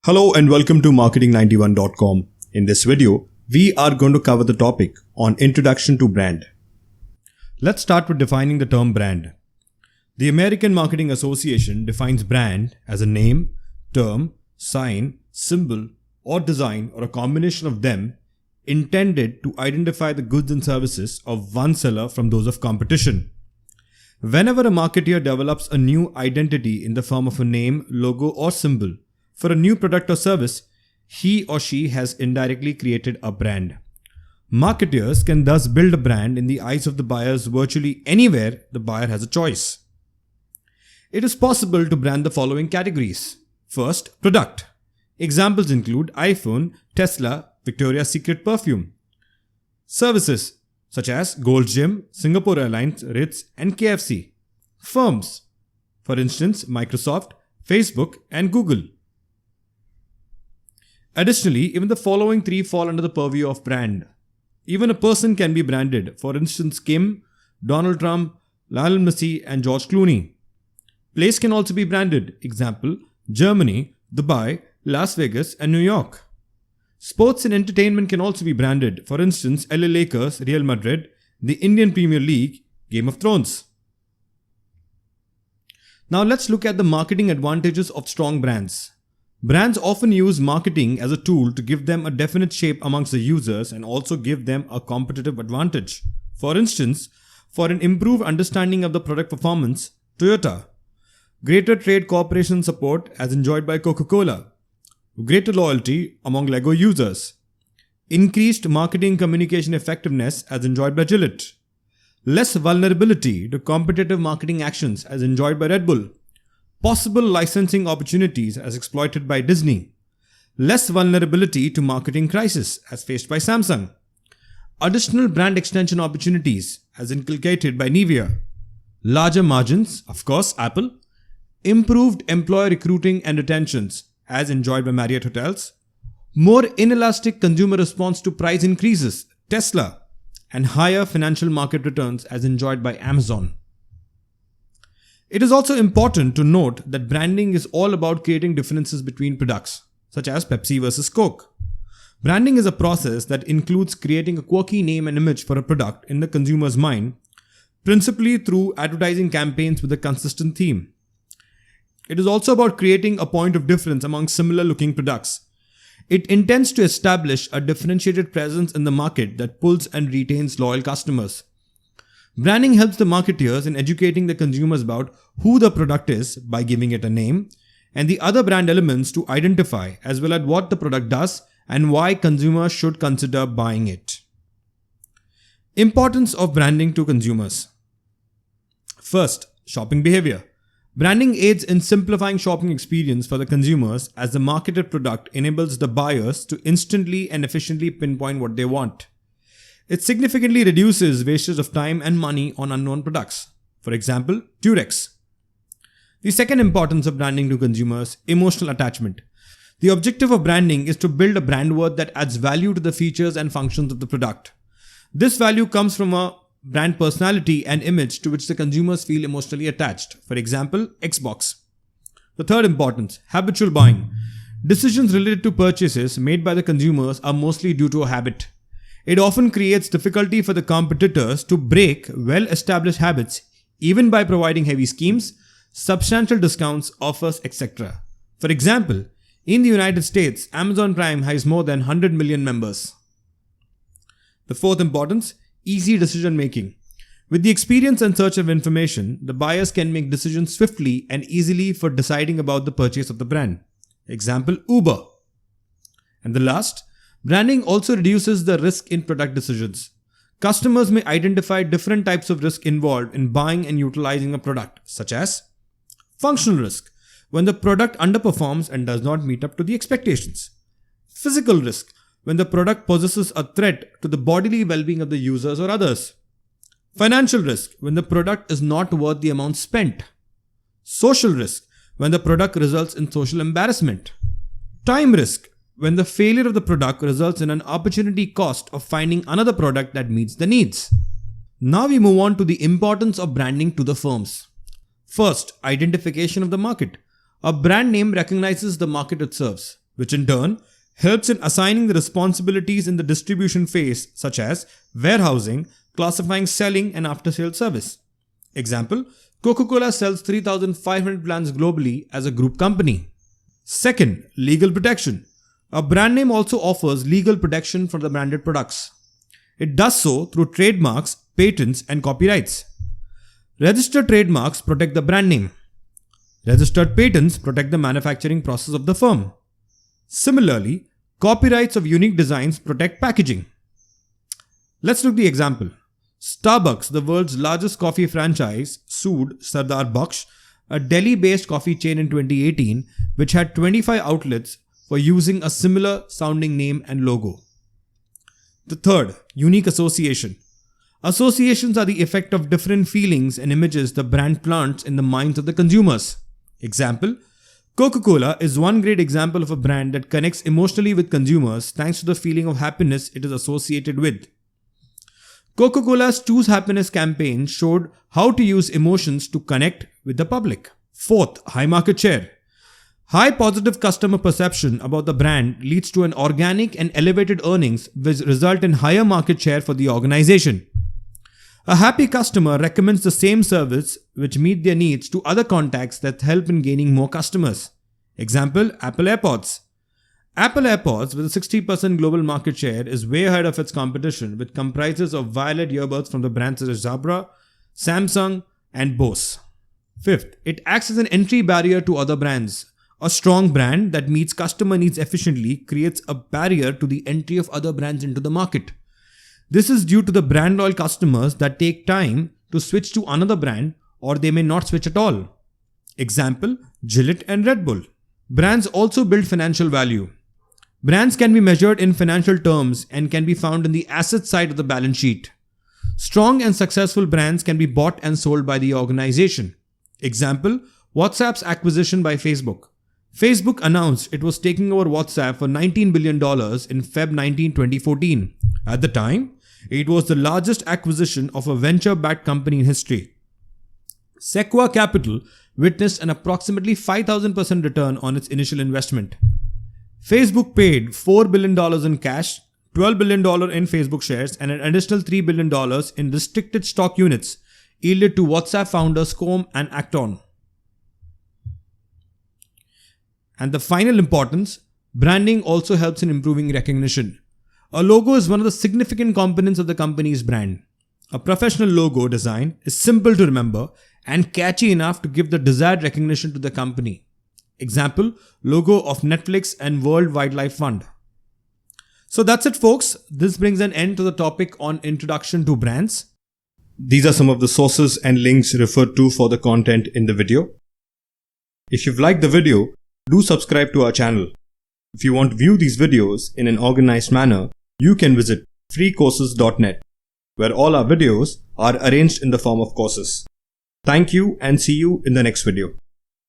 Hello and welcome to marketing91.com. In this video, we are going to cover the topic on introduction to brand. Let's start with defining the term brand. The American Marketing Association defines brand as a name, term, sign, symbol, or design or a combination of them intended to identify the goods and services of one seller from those of competition. Whenever a marketer develops a new identity in the form of a name, logo, or symbol for a new product or service, he or she has indirectly created a brand. Marketers can thus build a brand in the eyes of the buyers virtually anywhere the buyer has a choice. It is possible to brand the following categories. First, product. Examples include iPhone, Tesla, Victoria's Secret perfume. Services such as Gold's Gym, Singapore Airlines, Ritz, and KFC. Firms, for instance, Microsoft, Facebook, and Google. Additionally, even the following three fall under the purview of brand. Even a person can be branded, for instance, Kim, Donald Trump, Lionel Messi, and George Clooney. Place can also be branded, example, Germany, Dubai, Las Vegas, and New York. Sports and entertainment can also be branded, for instance, LA Lakers, Real Madrid, the Indian Premier League, Game of Thrones. Now let's look at the marketing advantages of strong brands. Brands often use marketing as a tool to give them a definite shape amongst the users and also give them a competitive advantage. For instance, for an improved understanding of the product performance, Toyota. Greater trade cooperation support as enjoyed by Coca-Cola. Greater loyalty among Lego users. Increased marketing communication effectiveness as enjoyed by Gillette. Less vulnerability to competitive marketing actions as enjoyed by Red Bull. Possible licensing opportunities as exploited by Disney. Less vulnerability to marketing crisis as faced by Samsung. Additional brand extension opportunities as inculcated by Nivea. Larger margins, of course, Apple. Improved employee recruiting and retentions as enjoyed by Marriott Hotels. More inelastic consumer response to price increases, Tesla. And higher financial market returns as enjoyed by Amazon. It is also important to note that branding is all about creating differences between products, such as Pepsi versus Coke. Branding is a process that includes creating a quirky name and image for a product in the consumer's mind, principally through advertising campaigns with a consistent theme. It is also about creating a point of difference among similar looking products. It intends to establish a differentiated presence in the market that pulls and retains loyal customers. Branding helps the marketers in educating the consumers about who the product is by giving it a name and the other brand elements to identify as well as what the product does and why consumers should consider buying it. Importance of branding to consumers. First, shopping behavior. Branding aids in simplifying shopping experience for the consumers as the marketed product enables the buyers to instantly and efficiently pinpoint what they want. It significantly reduces wastage of time and money on unknown products. For example, Durex. The second importance of branding to consumers, emotional attachment. The objective of branding is to build a brand worth that adds value to the features and functions of the product. This value comes from a brand personality and image to which the consumers feel emotionally attached. For example, Xbox. The third importance, habitual buying. Decisions related to purchases made by the consumers are mostly due to a habit. It often creates difficulty for the competitors to break well-established habits, even by providing heavy schemes, substantial discounts, offers, etc. For example, in the United States, Amazon Prime has more than 100 million members. The fourth importance, easy decision making. With the experience and search of information, the buyers can make decisions swiftly and easily for deciding about the purchase of the brand. Example, Uber. And the last, branding also reduces the risk in product decisions. Customers may identify different types of risk involved in buying and utilizing a product, such as functional risk, when the product underperforms and does not meet up to the expectations. Physical risk, when the product possesses a threat to the bodily well-being of the users or others. Financial risk, when the product is not worth the amount spent. Social risk, when the product results in social embarrassment. Time risk, when the failure of the product results in an opportunity cost of finding another product that meets the needs. Now we move on to the importance of branding to the firms. First, identification of the market. A brand name recognizes the market it serves. which in turn helps in assigning the responsibilities in the distribution phase, such as warehousing, classifying, selling, and after-sales service. Example, Coca-Cola sells 3,500 brands globally as a group company. Second, legal protection. A brand name also offers legal protection for the branded products. It does so through trademarks, patents, and copyrights. Registered trademarks protect the brand name. Registered patents protect the manufacturing process of the firm. Similarly, copyrights of unique designs protect packaging. Let's look at the example. Starbucks, the world's largest coffee franchise, sued Sardar Baksh, a Delhi-based coffee chain in 2018, which had 25 outlets for using a similar sounding name and logo. The third, unique association. Associations are the effect of different feelings and images the brand plants in the minds of the consumers. Example, Coca-Cola is one great example of a brand that connects emotionally with consumers thanks to the feeling of happiness it is associated with. Coca-Cola's Choose Happiness campaign showed how to use emotions to connect with the public. Fourth, high market share. High positive customer perception about the brand leads to an organic and elevated earnings which result in higher market share for the organization. A happy customer recommends the same service which meet their needs to other contacts that help in gaining more customers. Example, Apple AirPods. Apple AirPods, with a 60% global market share, is way ahead of its competition, which comprises of wireless earbuds from the brands such as Jabra, Samsung, and Bose. Fifth, it acts as an entry barrier to other brands. A strong brand that meets customer needs efficiently creates a barrier to the entry of other brands into the market. This is due to the brand loyal customers that take time to switch to another brand, or they may not switch at all. Example, Gillette and Red Bull. Brands also build financial value. Brands can be measured in financial terms and can be found in the asset side of the balance sheet. Strong and successful brands can be bought and sold by the organization. Example, WhatsApp's acquisition by Facebook. Facebook announced it was taking over WhatsApp for $19 billion in Feb 19, 2014. At the time, it was the largest acquisition of a venture-backed company in history. Sequoia Capital witnessed an approximately 5,000% return on its initial investment. Facebook paid $4 billion in cash, $12 billion in Facebook shares, and an additional $3 billion in restricted stock units, yielded to WhatsApp founders Combe and Acton. And the final importance, branding also helps in improving recognition. A logo is one of the significant components of the company's brand. A professional logo design is simple to remember and catchy enough to give the desired recognition to the company. Example, logo of Netflix and World Wildlife Fund. So that's it, folks. This brings an end to the topic on introduction to brands. These are some of the sources and links referred to for the content in the video. If you've liked the video, do subscribe to our channel. If you want to view these videos in an organized manner, you can visit freecourses.net, where all our videos are arranged in the form of courses. Thank you and see you in the next video.